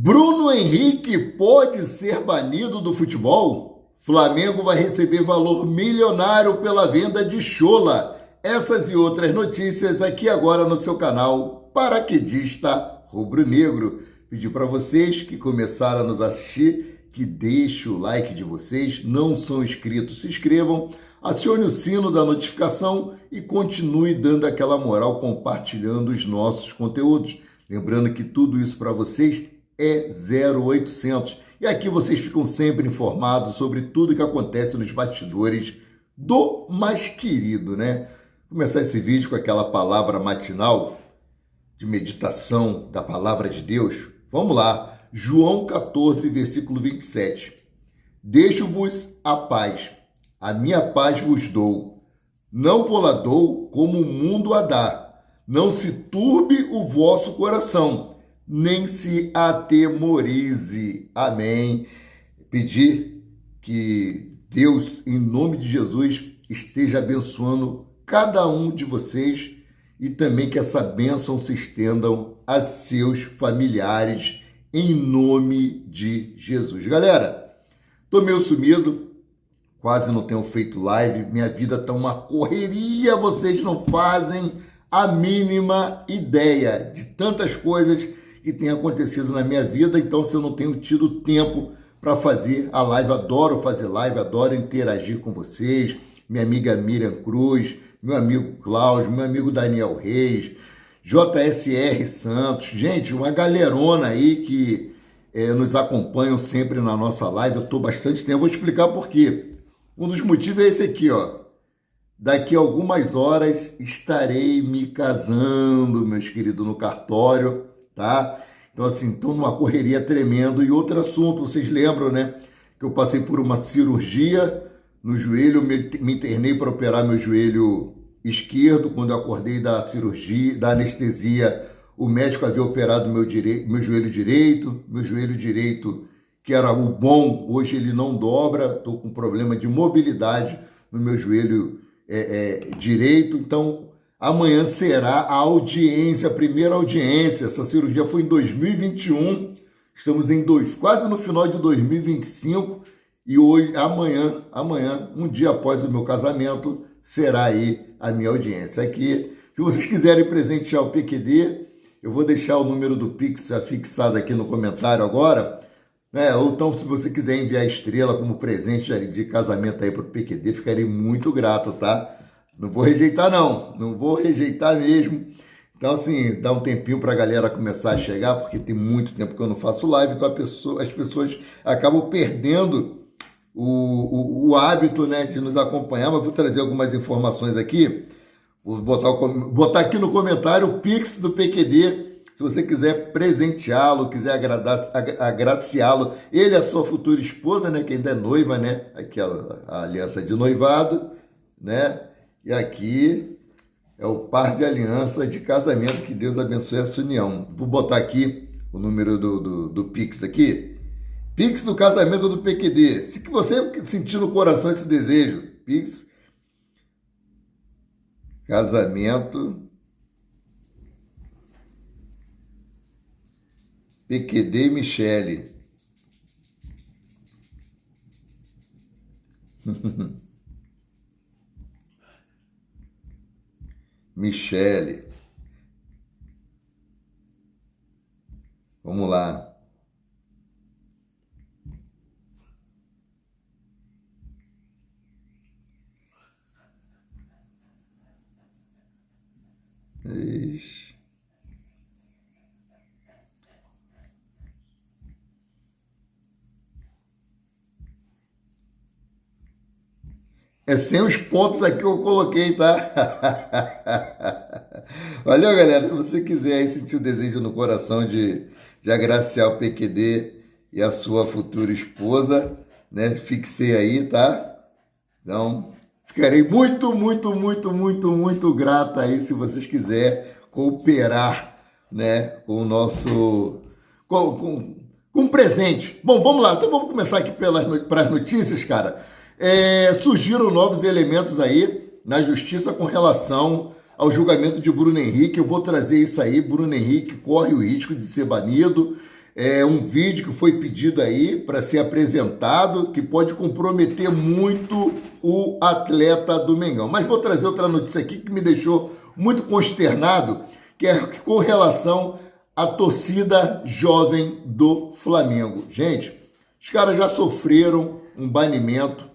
Bruno Henrique pode ser banido do futebol? Flamengo vai receber valor milionário pela venda de Chola. Essas e outras notícias aqui agora no seu canal Paraquedista Rubro-Negro. Pedir para vocês que começaram a nos assistir que deixem o like de vocês, não são inscritos, se inscrevam, acione o sino da notificação e continue dando aquela moral compartilhando os nossos conteúdos. Lembrando que tudo isso para vocês é 0800. E aqui vocês ficam sempre informados sobre tudo que acontece nos bastidores do mais querido, né? Vou começar esse vídeo com aquela palavra matinal de meditação da palavra de Deus. Vamos lá. João 14, versículo 27. Deixo-vos a paz. A minha paz vos dou. Não vou-la dou como o mundo a dá. Não se turbe o vosso coração, nem se atemorize. Amém. Pedir que Deus, em nome de Jesus, esteja abençoando cada um de vocês e também que essa bênção se estendam a seus familiares, em nome de Jesus. Galera, tô meio sumido, quase não tenho feito live, minha vida tá uma correria, vocês não fazem a mínima ideia de tantas coisas que tem acontecido na minha vida, então se eu não tenho tido tempo para fazer a live, adoro fazer live, adoro interagir com vocês, minha amiga Miriam Cruz, meu amigo Cláudio, meu amigo Daniel Reis, JSR Santos, gente, uma galerona aí que nos acompanham sempre na nossa live, eu estou bastante tempo, vou explicar por quê. Um dos motivos é esse aqui, ó. Daqui a algumas horas estarei me casando, meus queridos, no cartório, tá? Então, assim, estou numa correria tremenda. E outro assunto, vocês lembram, né? Que eu passei por uma cirurgia no joelho, me internei para operar meu joelho esquerdo. Quando eu acordei da cirurgia, da anestesia, o médico havia operado meu joelho direito, que era o bom, hoje ele não dobra, estou com problema de mobilidade no meu joelho direito. Então, amanhã será a audiência, a primeira audiência. Essa cirurgia foi em 2021, estamos quase no final de 2025 e hoje, amanhã, um dia após o meu casamento, será aí a minha audiência. Aqui, se vocês quiserem presentear o PQD, eu vou deixar o número do Pix fixado aqui no comentário agora, né? Ou então, se você quiser enviar estrela como presente de casamento aí para o PQD, ficarei muito grato, tá? Não vou rejeitar, não vou rejeitar mesmo. Então, assim, dá um tempinho para a galera começar a chegar, porque tem muito tempo que eu não faço live, então as pessoas acabam perdendo o hábito, né, de nos acompanhar, mas vou trazer algumas informações aqui. Vou botar aqui no comentário o Pix do PQD, se você quiser presenteá-lo, quiser agraciá-lo, ele é a sua futura esposa, né, que ainda é noiva, né, aqui a aliança de noivado, né, e aqui é o par de aliança de casamento, que Deus abençoe essa união. Vou botar aqui o número do Pix aqui, Pix do casamento do PQD, se você sentir no coração esse desejo, Pix, casamento, PQD e Michele. Michele. Vamos lá. Ixi. É sem os pontos aqui que eu coloquei, tá? Valeu, galera. Se você quiser aí sentir o desejo no coração de agraciar o PQD e a sua futura esposa, né? Fixei aí, tá? Então, ficarei muito, muito, muito, muito, muito grato aí se vocês quiserem cooperar, né? Com o nosso... com um presente. Bom, vamos lá. Então, vamos começar aqui para as notícias, cara. Surgiram novos elementos aí na justiça com relação ao julgamento de Bruno Henrique. Eu vou trazer isso aí. Bruno Henrique corre o risco de ser banido. um vídeo que foi pedido aí para ser apresentado, que pode comprometer muito o atleta do Mengão. Mas vou trazer outra notícia aqui que me deixou muito consternado, que é com relação à torcida jovem do Flamengo. Gente, os caras já sofreram um banimento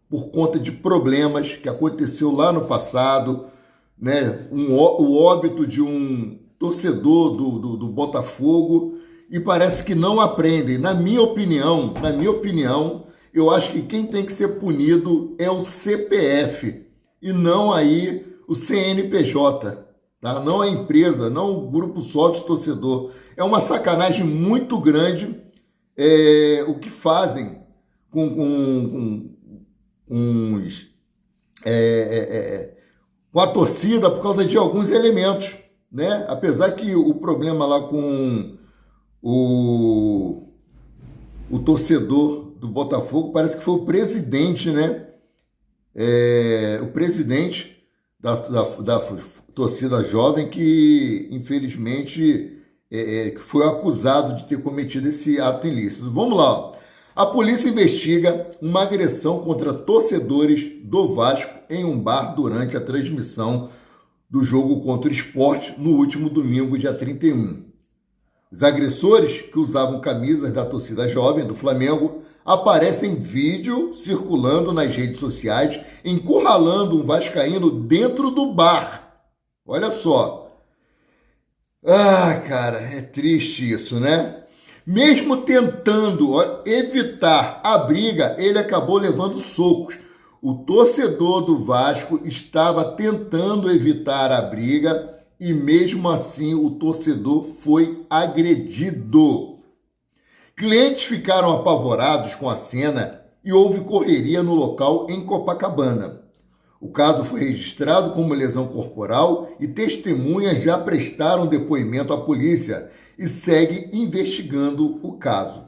por conta de problemas que aconteceu lá no passado, né? O óbito de um torcedor do Botafogo, e parece que não aprendem. Na minha opinião, eu acho que quem tem que ser punido é o CPF e não aí o CNPJ, tá? Não a empresa, não o grupo sócio-torcedor. É uma sacanagem muito grande o que fazem com a torcida por causa de alguns elementos, né? Apesar que o problema lá com o torcedor do Botafogo parece que foi o presidente, né? O presidente da torcida jovem que, infelizmente, foi acusado de ter cometido esse ato ilícito. Vamos lá, ó. A polícia investiga uma agressão contra torcedores do Vasco em um bar durante a transmissão do jogo contra o Sport no último domingo, dia 31. Os agressores, que usavam camisas da torcida jovem do Flamengo, aparecem em vídeo circulando nas redes sociais, encurralando um vascaíno dentro do bar. Olha só. Ah, cara, é triste isso, né? Mesmo tentando evitar a briga, ele acabou levando socos. O torcedor do Vasco estava tentando evitar a briga e mesmo assim o torcedor foi agredido. Clientes ficaram apavorados com a cena e houve correria no local em Copacabana. O caso foi registrado como lesão corporal e testemunhas já prestaram depoimento à polícia e segue investigando o caso.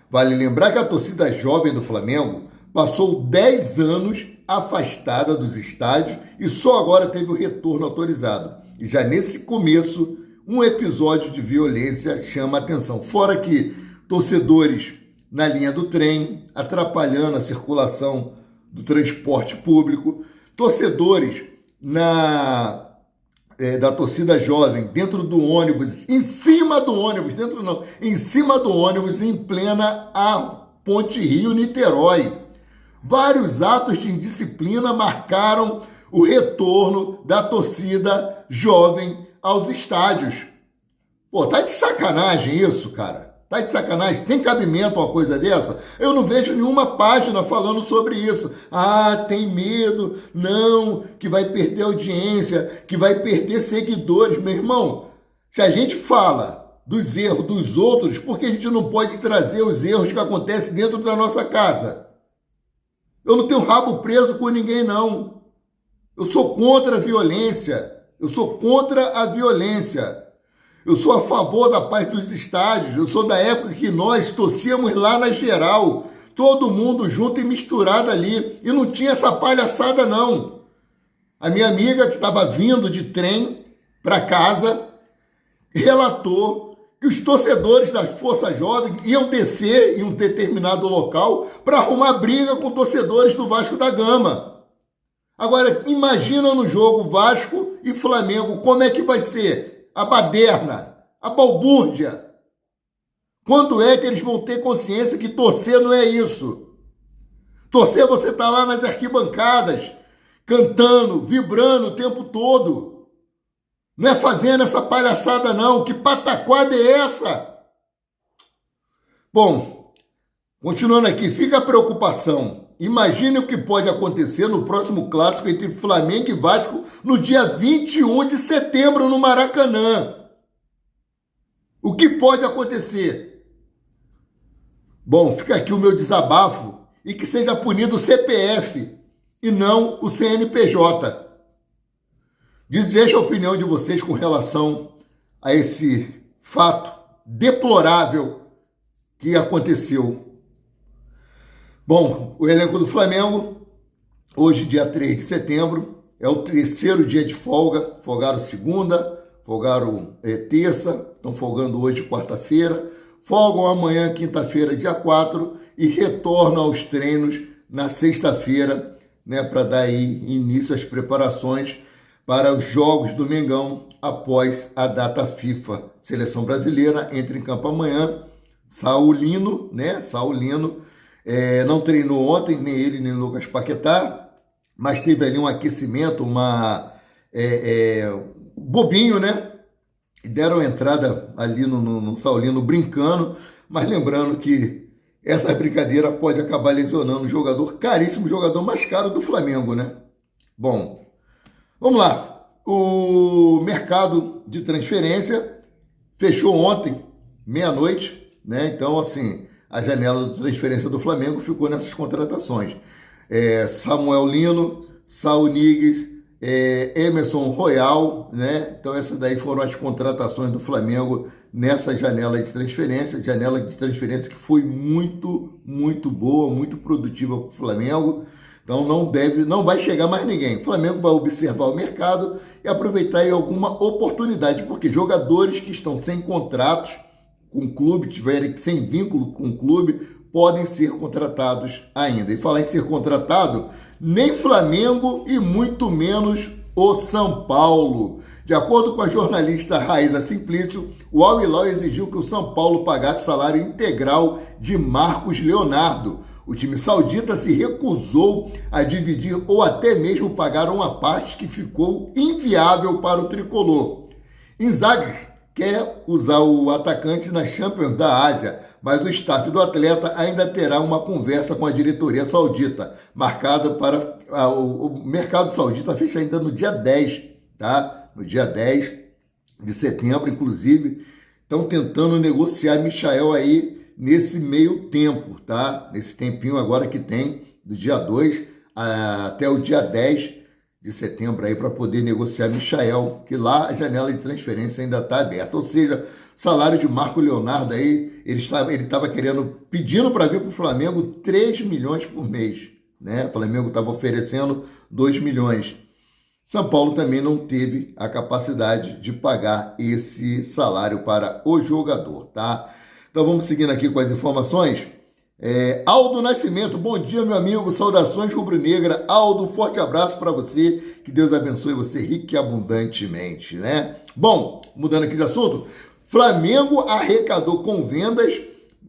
Vale lembrar que a torcida jovem do Flamengo passou 10 anos afastada dos estádios e só agora teve o retorno autorizado. E já nesse começo, um episódio de violência chama a atenção. Fora que torcedores na linha do trem, atrapalhando a circulação do transporte público, torcedores da torcida jovem dentro do ônibus, em cima do ônibus, em cima do ônibus, em plena a Ponte Rio-Niterói. Vários atos de indisciplina marcaram o retorno da torcida jovem aos estádios. Pô, tá de sacanagem isso, cara. Tá de sacanagem? Tem cabimento uma coisa dessa? Eu não vejo nenhuma página falando sobre isso. Ah, tem medo, não, que vai perder audiência, que vai perder seguidores. Meu irmão, se a gente fala dos erros dos outros, por que a gente não pode trazer os erros que acontecem dentro da nossa casa? Eu não tenho rabo preso com ninguém, não. Eu sou contra a violência. Eu sou a favor da paz dos estádios. Eu sou da época que nós torcíamos lá na geral. Todo mundo junto e misturado ali. E não tinha essa palhaçada, não. A minha amiga, que estava vindo de trem para casa, relatou que os torcedores da Força Jovem iam descer em um determinado local para arrumar briga com torcedores do Vasco da Gama. Agora, imagina no jogo Vasco e Flamengo, como é que vai ser? A baderna, a balbúrdia. Quando é que eles vão ter consciência que torcer não é isso? Torcer, você tá lá nas arquibancadas, cantando, vibrando o tempo todo. Não é fazendo essa palhaçada não. Que pataquada é essa? Bom, continuando aqui, fica a preocupação. Imagine o que pode acontecer no próximo clássico entre Flamengo e Vasco no dia 21 de setembro no Maracanã. O que pode acontecer? Bom, fica aqui o meu desabafo e que seja punido o CPF e não o CNPJ. Deixa a opinião de vocês com relação a esse fato deplorável que aconteceu. Bom, o elenco do Flamengo, hoje, dia 3 de setembro, é o terceiro dia de folga. Folgaram segunda, folgaram terça, estão folgando hoje, quarta-feira. folgam amanhã, quinta-feira, dia 4, e retornam aos treinos na sexta-feira, né, para dar aí início às preparações para os jogos do Mengão após a data FIFA. Seleção brasileira entra em campo amanhã. Saulino, né? Saulino não treinou ontem, nem ele, nem o Lucas Paquetá, mas teve ali um aquecimento, bobinho, né? Deram entrada ali no Saulino brincando, mas lembrando que essa brincadeira pode acabar lesionando um jogador caríssimo, o jogador mais caro do Flamengo, né? Bom, vamos lá. O mercado de transferência fechou ontem, meia-noite, né? Então, assim, a janela de transferência do Flamengo ficou nessas contratações. Samuel Lino, Saul Niguez, Emerson Royal, né? Então essas daí foram as contratações do Flamengo nessa janela de transferência que foi muito, muito boa, muito produtiva para o Flamengo. Então não vai chegar mais ninguém. O Flamengo vai observar o mercado e aproveitar aí alguma oportunidade, porque jogadores que estão sem contratos com o clube, tiverem sem vínculo com o clube, podem ser contratados ainda. E falar em ser contratado, nem Flamengo e muito menos o São Paulo. De acordo com a jornalista Raíza Simplício, o Al Hilal exigiu que o São Paulo pagasse o salário integral de Marcos Leonardo. O time saudita se recusou a dividir ou até mesmo pagar uma parte que ficou inviável para o tricolor. Inzaghi quer usar o atacante na Champions da Ásia, mas o staff do atleta ainda terá uma conversa com a diretoria saudita, marcada para o mercado saudita fecha ainda no dia 10, tá? No dia 10 de setembro, inclusive, estão tentando negociar Michael aí nesse meio tempo, tá? Nesse tempinho agora que tem, do dia 2 até o dia 10 de setembro aí para poder negociar Michael, que lá a janela de transferência ainda está aberta. Ou seja, salário de Marco Leonardo aí, ele estava pedindo para vir para o Flamengo 3 milhões por mês, né? O Flamengo estava oferecendo 2 milhões. São Paulo também não teve a capacidade de pagar esse salário para o jogador, tá? Então vamos seguindo aqui com as informações. Aldo Nascimento, bom dia, meu amigo, saudações rubro-negra. Aldo, forte abraço para você, que Deus abençoe você rique e abundantemente, né? Bom, mudando aqui de assunto, Flamengo arrecadou com vendas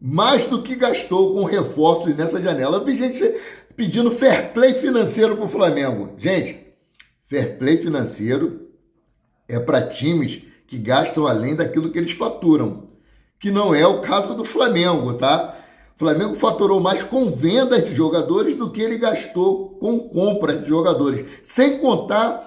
mais do que gastou com reforços nessa janela. Eu vi gente pedindo fair play financeiro para o Flamengo. Gente, fair play financeiro é para times que gastam além daquilo que eles faturam, que não é o caso do Flamengo, tá? O Flamengo faturou mais com vendas de jogadores do que ele gastou com compras de jogadores, sem contar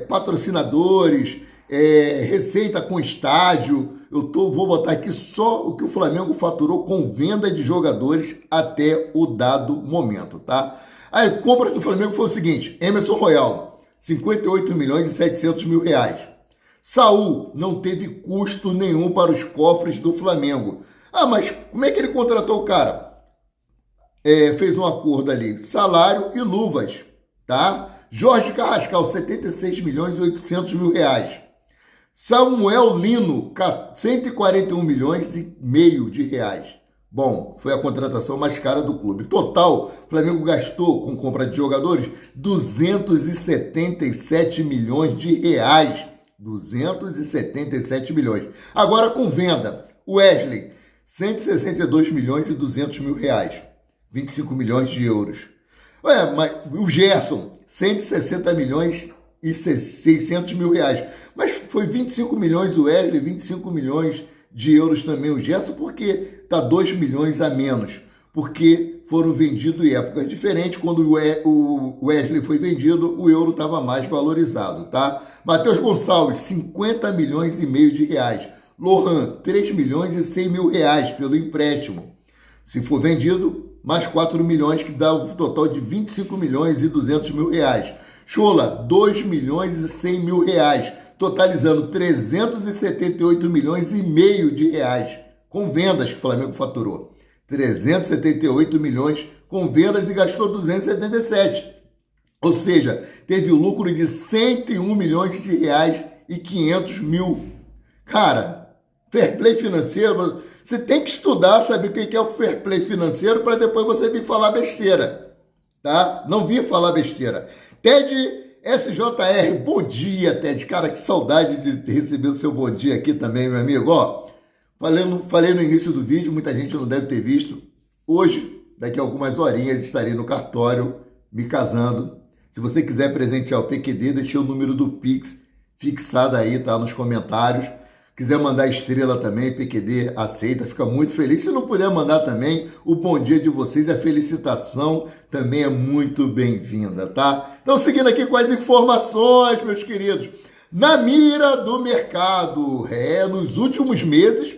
patrocinadores, receita com estádio. Vou botar aqui só o que o Flamengo faturou com venda de jogadores até o dado momento, tá? A compra do Flamengo foi o seguinte: Emerson Royal, 58 milhões e 700 mil reais. Saul não teve custo nenhum para os cofres do Flamengo. Ah, mas como é que ele contratou o cara? Fez um acordo ali, salário e luvas, tá? Jorge Carrascal, 76 milhões e 800 mil reais. Samuel Lino, 141 milhões e meio de reais. Bom, foi a contratação mais cara do clube. Total, o Flamengo gastou com compra de jogadores 277 milhões de reais. 277 milhões. Agora com venda, Wesley, 162 milhões e 200 mil reais. 25 milhões de euros. Mas o Gerson, 160 milhões e 600 mil reais. Mas foi 25 milhões o Wesley, 25 milhões de euros também o Gerson, porque está 2 milhões a menos. Porque foram vendidos em épocas diferentes. Quando o Wesley foi vendido, o euro estava mais valorizado, tá? Matheus Gonçalves, 50 milhões e meio de reais. Lohan, 3 milhões e 100 mil reais pelo empréstimo. Se for vendido, mais 4 milhões, que dá um total de 25 milhões e 200 mil reais. Chola, 2 milhões e 100 mil reais, totalizando 378 milhões e meio de reais, com vendas que o Flamengo faturou. 378 milhões com vendas e gastou 277. Ou seja, teve o lucro de 101 milhões de reais e 500 mil. Cara, Fair play financeiro, você tem que estudar, saber o que é o fair play financeiro para depois você vir falar besteira, tá? Não vir falar besteira. Ted SJR, bom dia, Ted. Cara, que saudade de receber o seu bom dia aqui também, meu amigo. Ó, falei no início do vídeo, muita gente não deve ter visto. Hoje, daqui a algumas horinhas, estarei no cartório me casando. Se você quiser presentear o PQD, deixei o número do Pix fixado aí, tá? Nos comentários. Quiser mandar estrela também, PQD aceita, fica muito feliz. Se não puder mandar também, o bom dia de vocês, a felicitação também é muito bem-vinda, tá? Então, seguindo aqui com as informações, meus queridos. Na mira do mercado, nos últimos meses,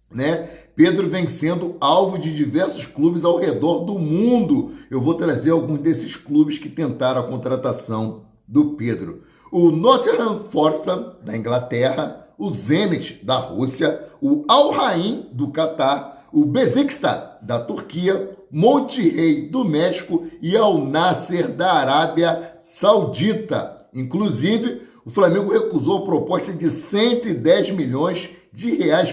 né, Pedro vem sendo alvo de diversos clubes ao redor do mundo. Eu vou trazer alguns desses clubes que tentaram a contratação do Pedro. O Nottingham Forest, da Inglaterra, o Zenit, da Rússia, o Al Ain, do Catar, o Besiktas, da Turquia, Monterrey, do México e Al Nassr, da Arábia Saudita. Inclusive, o Flamengo recusou a proposta de 110 milhões de reais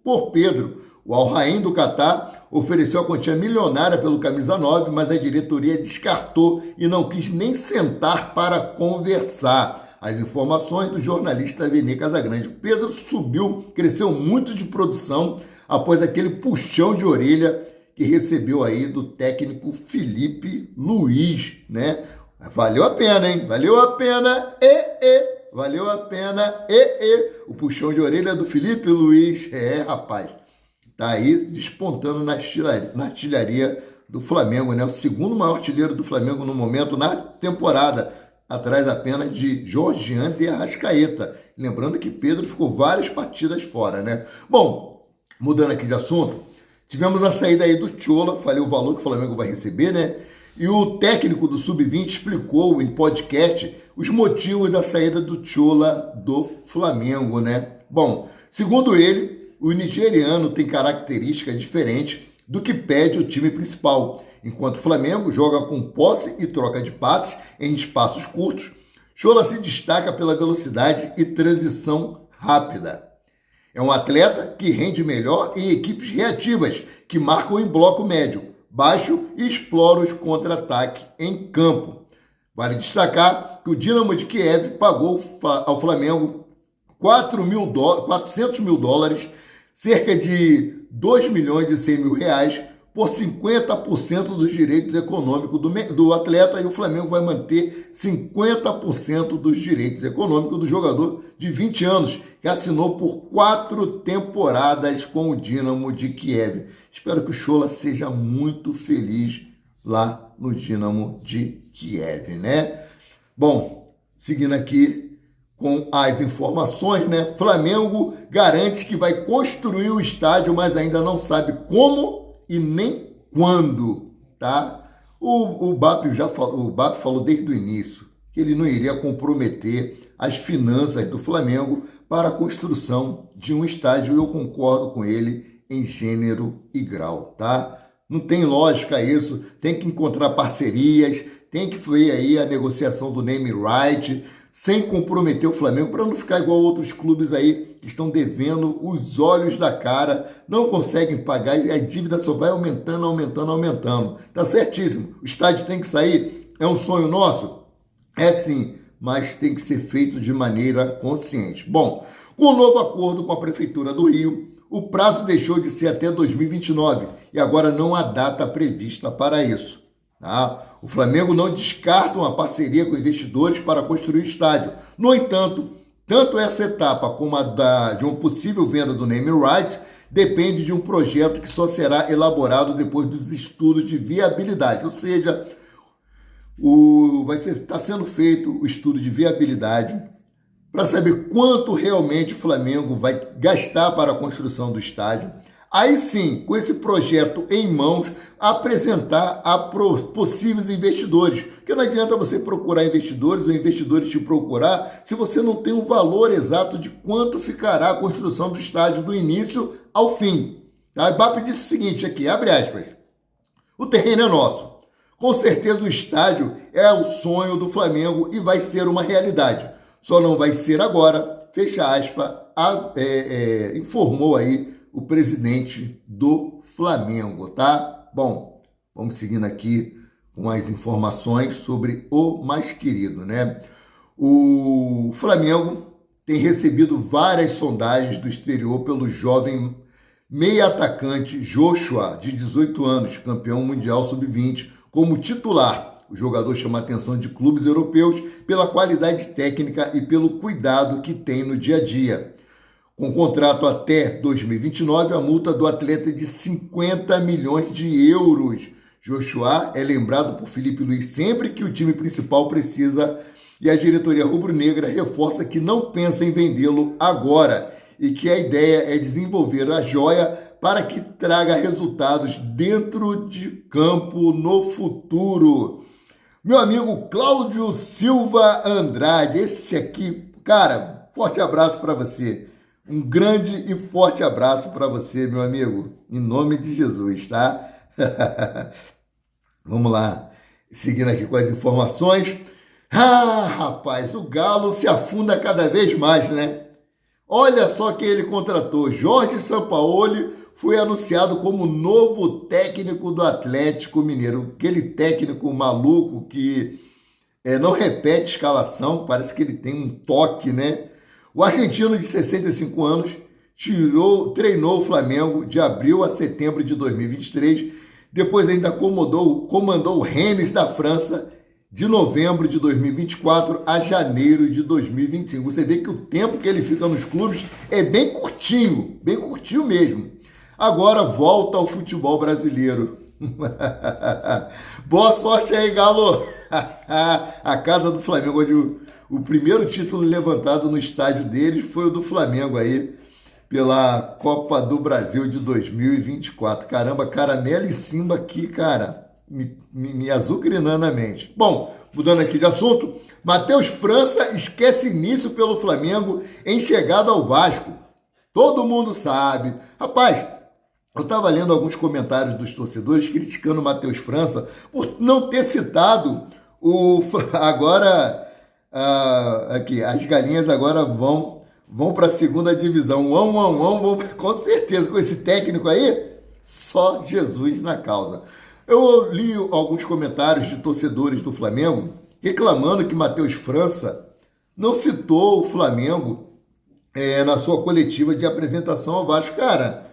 por Pedro. O Al Ain, do Catar, ofereceu a quantia milionária pelo camisa 9, mas a diretoria descartou e não quis nem sentar para conversar. As informações do jornalista Vene Casagrande. Pedro cresceu muito de produção após aquele puxão de orelha que recebeu aí do técnico Felipe Luiz, né? Valeu a pena, hein? Valeu a pena, valeu a pena, o puxão de orelha do Felipe Luiz, rapaz, tá aí despontando na artilharia do Flamengo, né? O segundo maior artilheiro do Flamengo no momento na temporada, atrás apenas de Georgian de Arrascaeta. Lembrando que Pedro ficou várias partidas fora, né? Bom, mudando aqui de assunto, tivemos a saída aí do Chola, falei o valor que o Flamengo vai receber, né? E o técnico do Sub-20 explicou em podcast os motivos da saída do Chola do Flamengo, né? Bom, segundo ele, o nigeriano tem características diferentes do que pede o time principal. Enquanto o Flamengo joga com posse e troca de passes em espaços curtos, Chola se destaca pela velocidade e transição rápida. É um atleta que rende melhor em equipes reativas, que marcam em bloco médio, baixo e exploram os contra-ataques em campo. Vale destacar que o Dinamo de Kiev pagou ao Flamengo 400 mil dólares, cerca de 2 milhões e 100 mil reais, por 50% dos direitos econômicos do atleta, e o Flamengo vai manter 50% dos direitos econômicos do jogador de 20 anos, que assinou por 4 temporadas com o Dinamo de Kiev. Espero que o Chola seja muito feliz lá no Dinamo de Kiev, né? Bom, seguindo aqui com as informações, né? Flamengo garante que vai construir o estádio, mas ainda não sabe como e nem quando, tá? O BAP falou desde o início que ele não iria comprometer as finanças do Flamengo para a construção de um estádio. Eu concordo com ele em gênero e grau, tá? Não tem lógica isso, tem que encontrar parcerias, tem que ver aí a negociação do name right, sem comprometer o Flamengo, para não ficar igual outros clubes aí que estão devendo os olhos da cara, não conseguem pagar e a dívida só vai aumentando, aumentando, aumentando. Tá certíssimo, o estádio tem que sair, é um sonho nosso? É sim, mas tem que ser feito de maneira consciente. Bom, com o novo acordo com a Prefeitura do Rio, o prazo deixou de ser até 2029 e agora não há data prevista para isso. Tá? O Flamengo não descarta uma parceria com investidores para construir o estádio. No entanto, tanto essa etapa como a de uma possível venda do name rights depende de um projeto que só será elaborado depois dos estudos de viabilidade. Ou seja, está sendo feito o estudo de viabilidade para saber quanto realmente o Flamengo vai gastar para a construção do estádio. Aí sim, com esse projeto em mãos, apresentar a possíveis investidores. Porque não adianta você procurar investidores ou investidores te procurar se você não tem um valor exato de quanto ficará a construção do estádio do início ao fim. A BAP disse o seguinte aqui, abre aspas, o terreno é nosso. Com certeza o estádio é o sonho do Flamengo e vai ser uma realidade. Só não vai ser agora, fecha aspas, informou aí o presidente do Flamengo, tá? Bom, vamos seguindo aqui com as informações sobre o mais querido, né? O Flamengo tem recebido várias sondagens do exterior pelo jovem meia atacante Joshua, de 18 anos, campeão mundial sub-20, como titular. O jogador chama a atenção de clubes europeus pela qualidade técnica e pelo cuidado que tem no dia a dia. Com contrato até 2029, a multa do atleta é de 50 milhões de euros. Joshua é lembrado por Felipe Luiz sempre que o time principal precisa e a diretoria rubro-negra reforça que não pensa em vendê-lo agora e que a ideia é desenvolver a joia para que traga resultados dentro de campo no futuro. Meu amigo Cláudio Silva Andrade, esse aqui, cara, forte abraço para você. Um grande e forte abraço para você, meu amigo, em nome de Jesus, tá? Vamos lá, seguindo aqui com as informações. Ah, rapaz, o Galo se afunda cada vez mais, né? Olha só quem ele contratou. Jorge Sampaoli foi anunciado como novo técnico do Atlético Mineiro. Aquele técnico maluco que não repete escalação, parece que ele tem um toque, né? O argentino de 65 anos treinou o Flamengo de abril a setembro de 2023, depois ainda comandou o Rennes da França de novembro de 2024 a janeiro de 2025. Você vê que o tempo que ele fica nos clubes é bem curtinho mesmo. Agora volta ao futebol brasileiro. Boa sorte aí, Galo! A casa do Flamengo, onde o primeiro título levantado no estádio deles foi o do Flamengo aí, pela Copa do Brasil de 2024. Caramba, caramelo e Simba aqui, cara, me azucrinando a mente. Bom, mudando aqui de assunto, Matheus França esquece início pelo Flamengo em chegada ao Vasco. Todo mundo sabe. Rapaz, eu estava lendo alguns comentários dos torcedores criticando o Matheus França por não ter citado agora, aqui, as galinhas agora vão para a segunda divisão. Vão, com certeza, com esse técnico aí, só Jesus na causa. Eu li alguns comentários de torcedores do Flamengo reclamando que Matheus França não citou o Flamengo na sua coletiva de apresentação ao Vasco. Cara,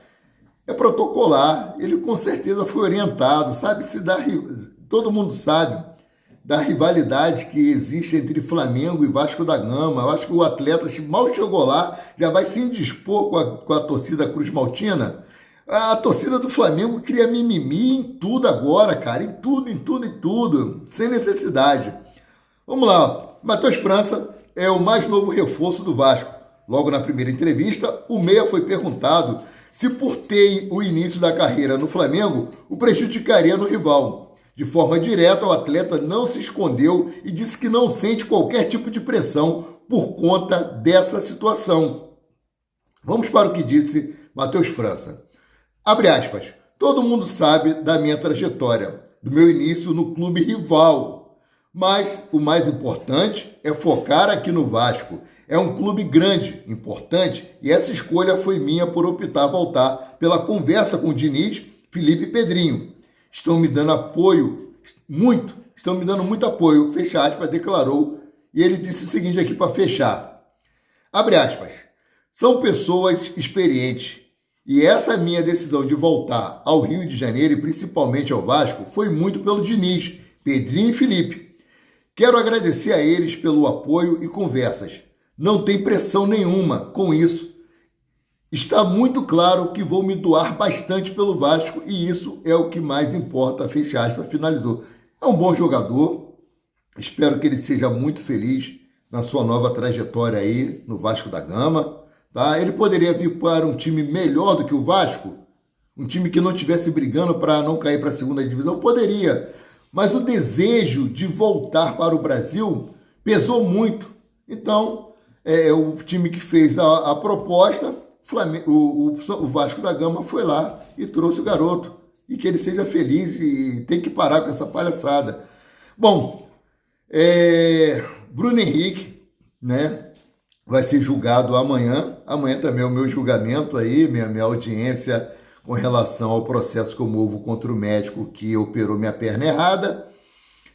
é protocolar, ele com certeza foi orientado, todo mundo sabe da rivalidade que existe entre Flamengo e Vasco da Gama. Eu acho que o atleta mal chegou lá, já vai se indispor com a torcida Cruz Maltina. A torcida do Flamengo cria mimimi em tudo agora, cara, em tudo, sem necessidade. Vamos lá, Matheus França é o mais novo reforço do Vasco. Logo na primeira entrevista, o meia foi perguntado se por ter o início da carreira no Flamengo, o prejudicaria no rival. De forma direta, o atleta não se escondeu e disse que não sente qualquer tipo de pressão por conta dessa situação. Vamos para o que disse Matheus França. Abre aspas, todo mundo sabe da minha trajetória, do meu início no clube rival, mas o mais importante é focar aqui no Vasco. É um clube grande, importante, e essa escolha foi minha por optar voltar pela conversa com o Diniz, Felipe e Pedrinho. Estão me dando muito apoio, fecha aspas, declarou, e ele disse o seguinte aqui para fechar, abre aspas, são pessoas experientes, e essa minha decisão de voltar ao Rio de Janeiro e principalmente ao Vasco foi muito pelo Diniz, Pedrinho e Felipe. Quero agradecer a eles pelo apoio e conversas. Não tem pressão nenhuma com isso. Está muito claro que vou me doar bastante pelo Vasco e isso é o que mais importa, fecha aspas, finalizou. É um bom jogador, espero que ele seja muito feliz na sua nova trajetória aí no Vasco da Gama. Tá? Ele poderia vir para um time melhor do que o Vasco, um time que não estivesse brigando para não cair para a segunda divisão, poderia. Mas o desejo de voltar para o Brasil pesou muito. Então, o time que fez a proposta, o Vasco da Gama foi lá e trouxe o garoto. E que ele seja feliz e tem que parar com essa palhaçada. Bom, Bruno Henrique, né? vai ser julgado amanhã. Amanhã também é o meu julgamento aí, minha audiência com relação ao processo que eu movo contra o médico que operou minha perna errada.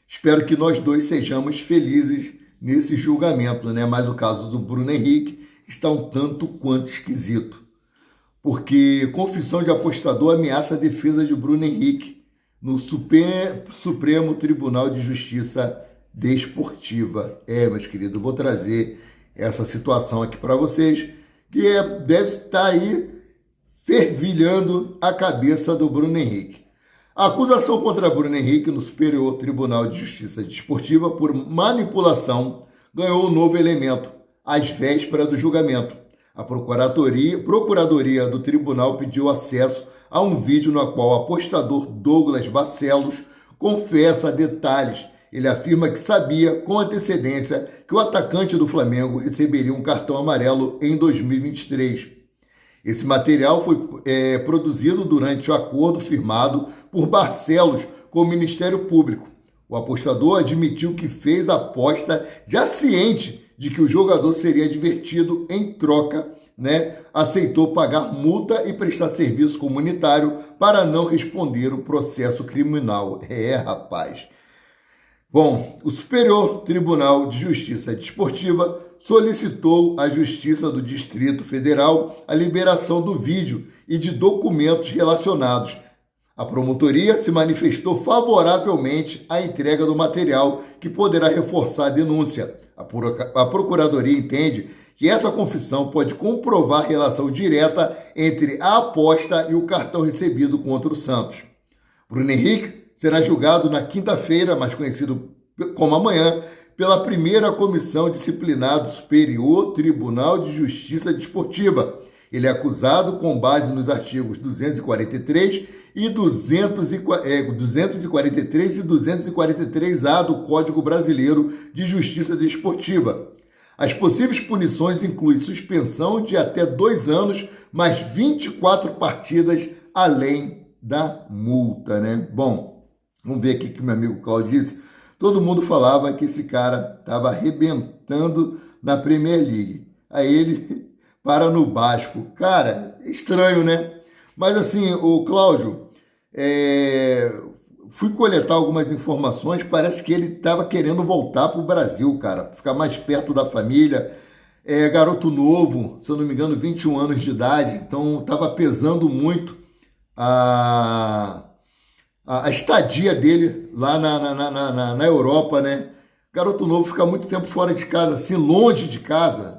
Espero que nós dois sejamos felizes nesse julgamento, né? Mas o caso do Bruno Henrique está um tanto quanto esquisito, porque confissão de apostador ameaça a defesa de Bruno Henrique no Supremo Tribunal de Justiça Desportiva. Meus queridos, eu vou trazer essa situação aqui para vocês, que deve estar aí fervilhando a cabeça do Bruno Henrique. A acusação contra Bruno Henrique no Superior Tribunal de Justiça Desportiva por manipulação ganhou um novo elemento, às vésperas do julgamento. A Procuradoria do Tribunal pediu acesso a um vídeo no qual o apostador Douglas Barcelos confessa detalhes. Ele afirma que sabia com antecedência que o atacante do Flamengo receberia um cartão amarelo em 2023. Esse material foi produzido durante o acordo firmado por Barcelos com o Ministério Público. O apostador admitiu que fez a aposta já ciente de que o jogador seria advertido. Em troca, aceitou pagar multa e prestar serviço comunitário para não responder o processo criminal. Rapaz. Bom, o Superior Tribunal de Justiça Desportiva solicitou à Justiça do Distrito Federal a liberação do vídeo e de documentos relacionados. A promotoria se manifestou favoravelmente à entrega do material, que poderá reforçar a denúncia. A Procuradoria entende que essa confissão pode comprovar relação direta entre a aposta e o cartão recebido contra o Santos. Bruno Henrique será julgado na quinta-feira, mais conhecido como amanhã, pela primeira comissão disciplinar do Superior Tribunal de Justiça Desportiva. Ele é acusado com base nos artigos 243 e 243A do Código Brasileiro de Justiça Desportiva. As possíveis punições incluem suspensão de até 2 anos, mais 24 partidas além da multa, Bom, vamos ver aqui o que meu amigo Cláudio disse. Todo mundo falava que esse cara estava arrebentando na Premier League. Aí ele para no Vasco. Cara, estranho, Mas assim, o Cláudio, fui coletar algumas informações, parece que ele estava querendo voltar para o Brasil, cara, ficar mais perto da família. Garoto novo, se eu não me engano, 21 anos de idade, então estava pesando muito a estadia dele lá na Europa, Garoto novo fica muito tempo fora de casa, assim, longe de casa.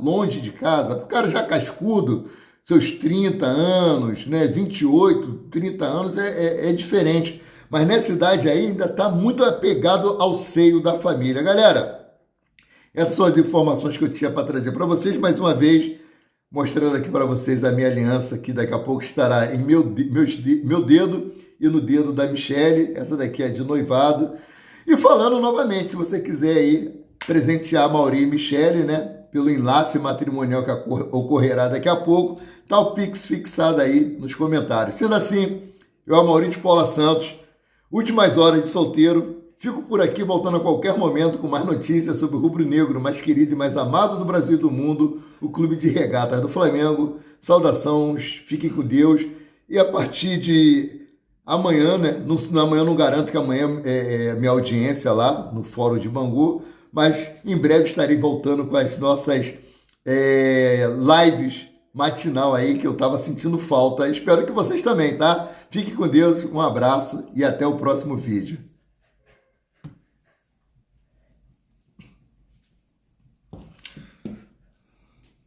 O cara já cascudo, seus 30 anos, 28, 30 anos, é diferente. Mas nessa idade aí ainda está muito apegado ao seio da família. Galera, essas são as informações que eu tinha para trazer para vocês. Mais uma vez, mostrando aqui para vocês a minha aliança, que daqui a pouco estará em meu dedo e no dedo da Michele. Essa daqui é de noivado. E falando novamente, se você quiser aí presentear Mauri e Michele, pelo enlace matrimonial que ocorrerá daqui a pouco, tá o Pix fixado aí nos comentários. Sendo assim, eu, Amaury de Paula Santos, últimas horas de solteiro, fico por aqui voltando a qualquer momento com mais notícias sobre o rubro-negro mais querido e mais amado do Brasil e do mundo, o Clube de Regatas do Flamengo. Saudações, fiquem com Deus. E a partir de amanhã, amanhã eu não garanto que amanhã é minha audiência lá no Fórum de Bangu, mas em breve estarei voltando com as nossas lives matinal aí, que eu estava sentindo falta. Espero que vocês também, tá? Fiquem com Deus, um abraço e até o próximo vídeo.